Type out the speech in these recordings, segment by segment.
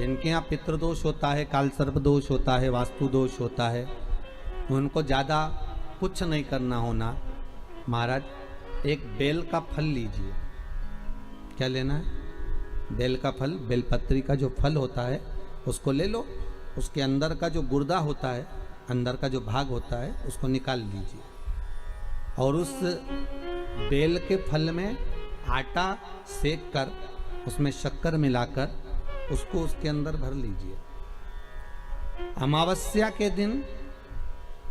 जिनके यहाँ पितृदोष होता है, काल सर्प दोष होता है, वास्तु दोष होता है, उनको ज़्यादा कुछ नहीं करना होना। महाराज एक बेल का फल लीजिए। क्या लेना है? बेल का फल, बेलपत्री का जो फल होता है उसको ले लो। उसके अंदर का जो गुर्दा होता है, अंदर का जो भाग होता है, उसको निकाल लीजिए और उस बेल के फल में आटा सेक कर उसमें शक्कर मिलाकर उसको उसके अंदर भर लीजिए। अमावस्या के दिन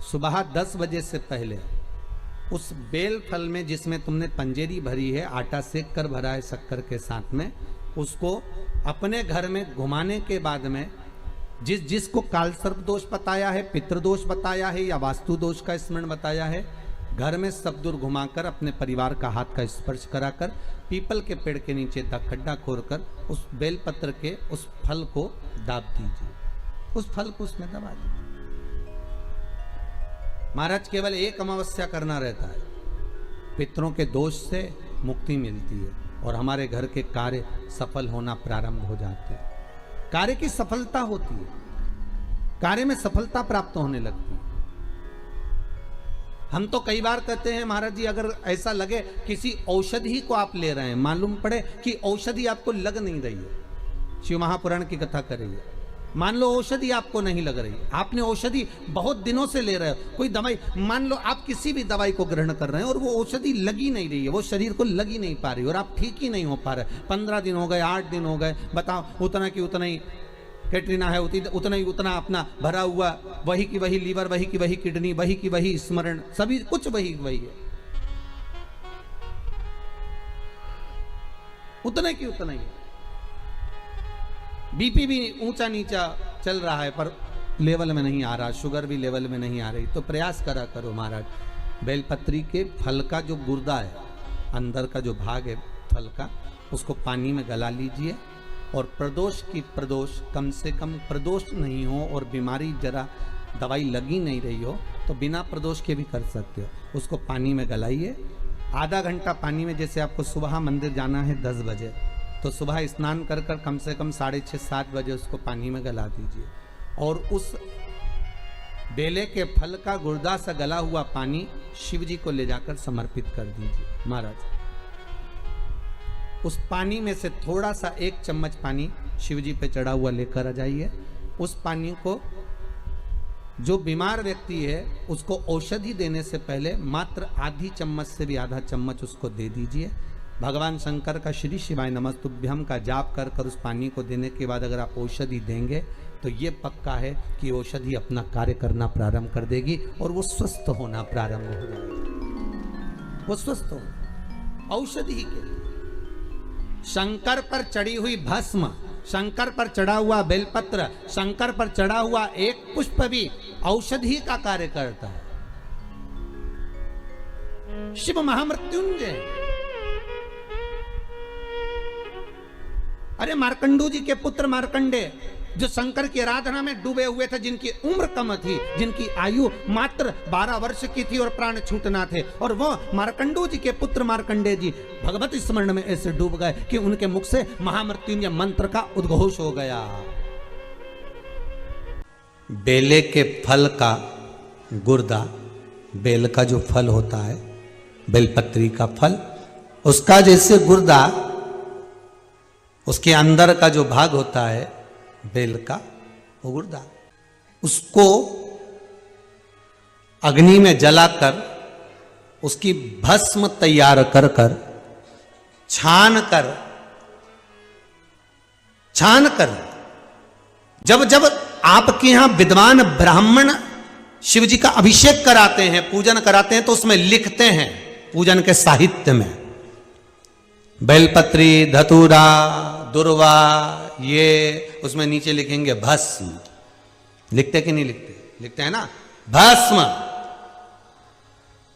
सुबह 10 बजे से पहले उस बेल फल में जिसमें तुमने पंजेरी भरी है, आटा सेक कर भरा है शक्कर के साथ में, उसको अपने घर में घुमाने के बाद में जिसको काल सर्प दोष बताया है, पितृदोष बताया है या वास्तु दोष का स्मरण बताया है, घर में सब दूर घुमाकर अपने परिवार का हाथ का स्पर्श कराकर पीपल के पेड़ के नीचे खड्डा खोदकर उस बेलपत्र के उस फल को दाब दीजिए। उस फल को उसमें दबा दीजिए। महाराज केवल एक अमावस्या करना रहता है, पितरों के दोष से मुक्ति मिलती है और हमारे घर के कार्य सफल होना प्रारंभ हो जाते हैं। कार्य की सफलता होती है, कार्य में सफलता प्राप्त होने लगती है। हम तो कई बार कहते हैं महाराज जी, अगर ऐसा लगे किसी औषधि को आप ले रहे हैं, मालूम पड़े कि औषधि आपको लग नहीं रही है, शिव महापुराण की कथा कर रही है, मान लो औषधि आपको नहीं लग रही, आपने औषधि बहुत दिनों से ले रहे हो, कोई दवाई, मान लो आप किसी भी दवाई को ग्रहण कर रहे हैं और वो औषधि लगी नहीं रही है, वो शरीर को लगी नहीं पा रही और आप ठीक ही नहीं हो पा रहे, 15 दिन हो गए, 8 दिन हो गए, बताओ, उतना की उतना ही कैटरीना है, उतना ही उतना अपना भरा हुआ, वही की वही लीवर, वही की वही किडनी, वही की वही स्मरण, सभी कुछ वही वही है, उतने की उतना ही। बीपी भी ऊंचा नीचा चल रहा है पर लेवल में नहीं आ रहा, शुगर भी लेवल में नहीं आ रही, तो प्रयास करा करो महाराज, बेलपत्री के फल का जो गुर्दा है, अंदर का जो भाग है फल का, उसको पानी में गला लीजिए और प्रदोष कम से कम प्रदोष नहीं हो और बीमारी जरा दवाई लगी नहीं रही हो तो बिना प्रदोष के भी कर सकते हो। उसको पानी में गलाइए, आधा घंटा पानी में, जैसे आपको सुबह मंदिर जाना है 10 बजे, तो सुबह स्नान कर कर कम से कम 6:30-7 बजे उसको पानी में गला दीजिए और उस बेले के फल का गुर्दा सा गला हुआ पानी शिव जी को ले जाकर समर्पित कर दीजिए। महाराज उस पानी में से थोड़ा सा 1 चम्मच पानी शिव जी पे चढ़ा हुआ लेकर आ जाइए। उस पानी को जो बीमार व्यक्ति है उसको औषधि देने से पहले मात्र आधी चम्मच से भी आधा चम्मच उसको दे दीजिए। भगवान शंकर का श्री शिवाय नमस्तुभ्यम का जाप कर कर उस पानी को देने के बाद अगर आप औषधि देंगे तो ये पक्का है कि औषधि अपना कार्य करना प्रारंभ कर देगी और वो स्वस्थ होना प्रारंभ हो जाएगा। वो स्वस्थ हो औषधि के लिए शंकर पर चढ़ी हुई भस्म, शंकर पर चढ़ा हुआ बेलपत्र, शंकर पर चढ़ा हुआ एक पुष्प भी औषधि का कार्य करता है। शिव महामृत्युंजय, अरे मार्कंडू जी के पुत्र मार्कंडे जो शंकर की आराधना में डूबे हुए थे, जिनकी उम्र कम थी, जिनकी आयु मात्र 12 वर्ष की थी और प्राण छूटना थे, और वो मार्कंडू जी के पुत्र मार्कंडे जी भगवत स्मरण में ऐसे डूब गए कि उनके मुख से महामृत्युंजय मंत्र का उद्घोष हो गया। बेले के फल का गुर्दा, बेल का जो फल होता है, बेलपत्री का फल, उसका जैसे गुर्दा, उसके अंदर का जो भाग होता है बेल का, वो गुर्दा, उसको अग्नि में जलाकर उसकी भस्म तैयार कर कर छान कर जब जब आपके यहां विद्वान ब्राह्मण शिव जी का अभिषेक कराते हैं, पूजन कराते हैं, तो उसमें लिखते हैं पूजन के साहित्य में बेलपत्री, धतूरा, दुर्वा, ये उसमें नीचे लिखेंगे भस्म। लिखते कि नहीं लिखते? लिखते हैं ना, भस्म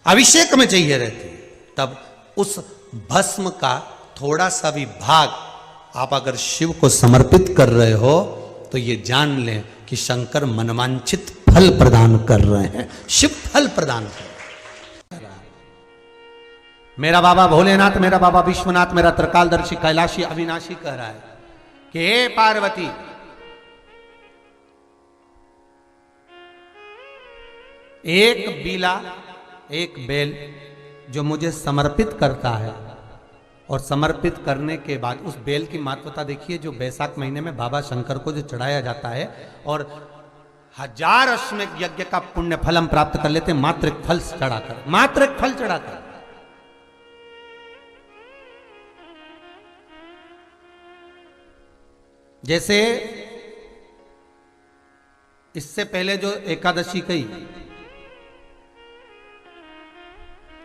अभिषेक में चाहिए रहती है। तब उस भस्म का थोड़ा सा भी भाग आप अगर शिव को समर्पित कर रहे हो तो ये जान लें कि शंकर मनवांछित फल प्रदान कर रहे हैं, शिव फल प्रदान कर रहे हैं। मेरा बाबा भोलेनाथ, मेरा बाबा विश्वनाथ, मेरा त्रिकालदर्शी कैलाशी अविनाशी कह रहा है कि हे पार्वती, एक बीला, एक बेल जो मुझे समर्पित करता है, और समर्पित करने के बाद उस बेल की महत्वता देखिए, जो बैसाख महीने में बाबा शंकर को जो चढ़ाया जाता है, और 1000 अश्वमेध यज्ञ का पुण्य फल हम प्राप्त कर लेते हैं मात्र एक फल चढ़ाकर, मात्र एक फल चढ़ाकर। जैसे इससे पहले जो एकादशी कही,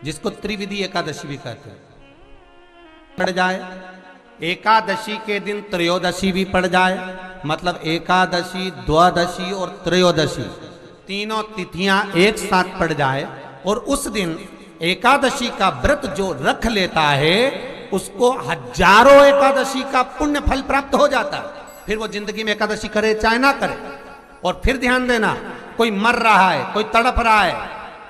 जिसको त्रिविधि एकादशी भी कहते हैं, पड़ जाए, एकादशी के दिन त्रयोदशी भी पड़ जाए, मतलब एकादशी, द्वादशी और त्रयोदशी तीनों तिथियां एक साथ पड़ जाए, और उस दिन एकादशी का व्रत जो रख लेता है उसको 1000 एकादशी का पुण्य फल प्राप्त हो जाता है। फिर वो जिंदगी में एकादशी करे चाहे ना करे। और फिर ध्यान देना, कोई मर रहा है, कोई तड़प रहा है,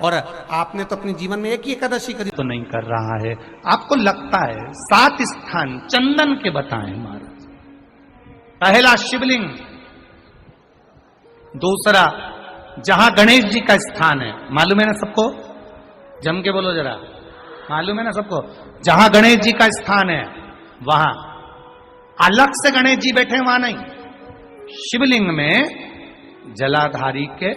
और आपने तो अपने जीवन में एक ही एकादशी करी तो नहीं कर रहा है, आपको लगता है 7 स्थान चंदन के बताएं महाराज। पहला शिवलिंग, दूसरा जहां गणेश जी का स्थान है, मालूम है ना सबको, जम के बोलो जरा, मालूम है ना सबको, जहां गणेश जी का स्थान है वहां अलग से गणेश जी बैठे, वहां नहीं, शिवलिंग में जलाधारी के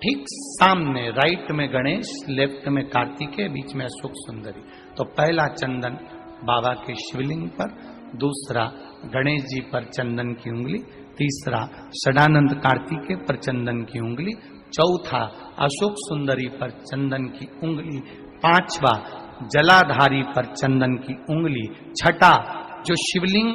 ठीक सामने, राइट में गणेश, लेफ्ट में कार्तिकेय, बीच में अशोक सुंदरी। तो पहला चंदन बाबा के शिवलिंग पर, दूसरा गणेश जी पर चंदन की उंगली, तीसरा षडानंद कार्तिकेय पर चंदन की उंगली, चौथा अशोक सुंदरी पर चंदन की उंगली, पांचवा जलाधारी पर चंदन की उंगली, छठा जो शिवलिंग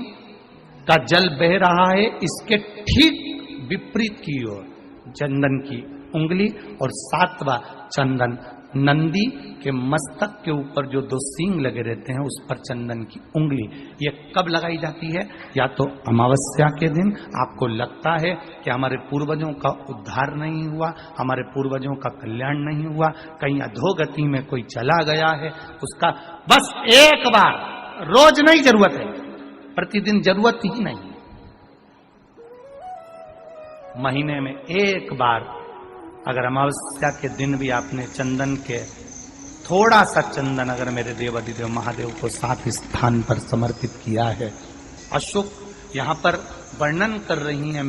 का जल बह रहा है इसके ठीक विपरीत की ओर चंदन की उंगली, और सातवां चंदन नंदी के मस्तक के ऊपर जो 2 सींग लगे रहते हैं उस पर चंदन की उंगली। ये कब लगाई जाती है? या तो अमावस्या के दिन आपको लगता है कि हमारे पूर्वजों का उद्धार नहीं हुआ, हमारे पूर्वजों का कल्याण नहीं हुआ, कहीं अधोगति में कोई चला गया है, उसका बस एक बार, रोज नहीं जरूरत है, प्रतिदिन जरूरत ही नहीं, महीने में एक बार अगर अमावस्या के दिन भी आपने चंदन के थोड़ा सा चंदन अगर मेरे देव अधिदेव महादेव को 7 स्थान पर समर्पित किया है। अशोक यहां पर वर्णन कर रही हैं।